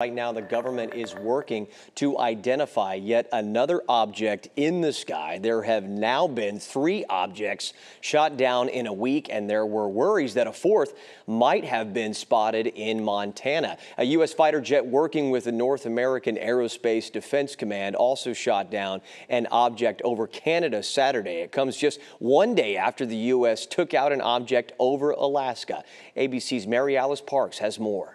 Right now, the government is working to identify yet another object in the sky. There have now been 3 objects shot down in a week, and there were worries that a 4th might have been spotted in Montana. A U.S. fighter jet working with the North American Aerospace Defense Command also shot down an object over Canada Saturday. It comes just one day after the U.S. took out an object over Alaska. ABC's Mary Alice Parks has more.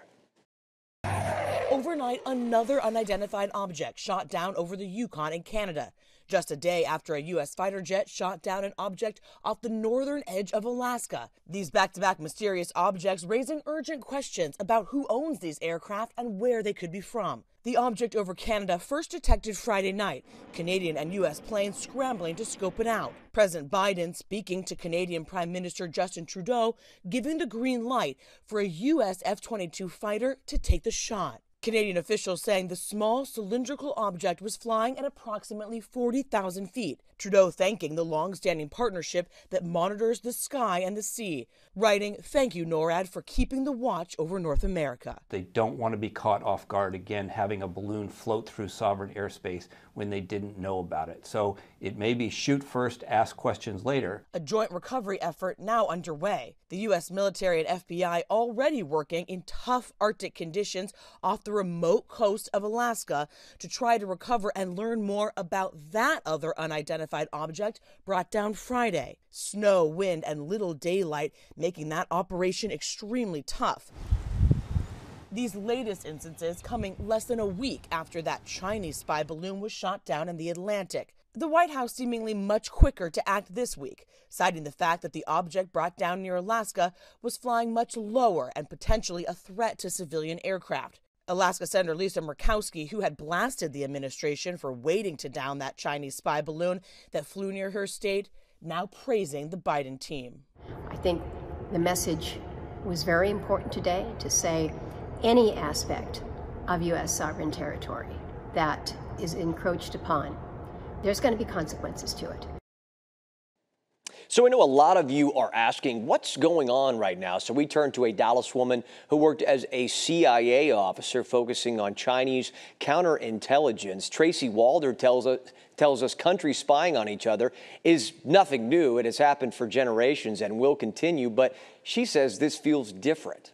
Overnight, another unidentified object shot down over the Yukon in Canada, just a day after a U.S. fighter jet shot down an object off the northern edge of Alaska. These back-to-back mysterious objects raising urgent questions about who owns these aircraft and where they could be from. The object over Canada first detected Friday night, Canadian and U.S. planes scrambling to scope it out. President Biden speaking to Canadian Prime Minister Justin Trudeau, giving the green light for a U.S. F-22 fighter to take the shot. Canadian officials saying the small cylindrical object was flying at approximately 40,000 feet. Trudeau thanking the long-standing partnership that monitors the sky and the sea, writing, "Thank you, NORAD, for keeping the watch over North America." They don't want to be caught off guard again, having a balloon float through sovereign airspace when they didn't know about it. So it may be shoot first, ask questions later. A joint recovery effort now underway. The U.S. military and FBI already working in tough Arctic conditions off the remote coast of Alaska to try to recover and learn more about that other unidentified object brought down Friday. Snow, wind, and little daylight making that operation extremely tough. These latest instances coming less than a week after that Chinese spy balloon was shot down in the Atlantic. The White House seemingly much quicker to act this week, citing the fact that the object brought down near Alaska was flying much lower and potentially a threat to civilian aircraft. Alaska Senator Lisa Murkowski, who had blasted the administration for waiting to down that Chinese spy balloon that flew near her state, now praising the Biden team. I think the message was very important today to say any aspect of U.S. sovereign territory that is encroached upon, there's going to be consequences to it. So I know a lot of you are asking what's going on right now. So we turn to a Dallas woman who worked as a CIA officer focusing on Chinese counterintelligence. Tracy Walder tells us countries spying on each other is nothing new. It has happened for generations and will continue. But she says this feels different.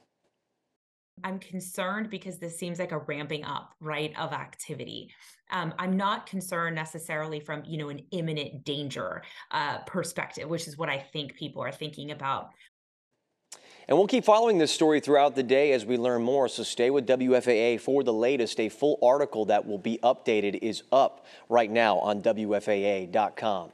I'm concerned because this seems like a ramping up, right, of activity. I'm not concerned necessarily from, an imminent danger perspective, which is what I think people are thinking about. And we'll keep following this story throughout the day as we learn more. So stay with WFAA for the latest. A full article that will be updated is up right now on WFAA.com.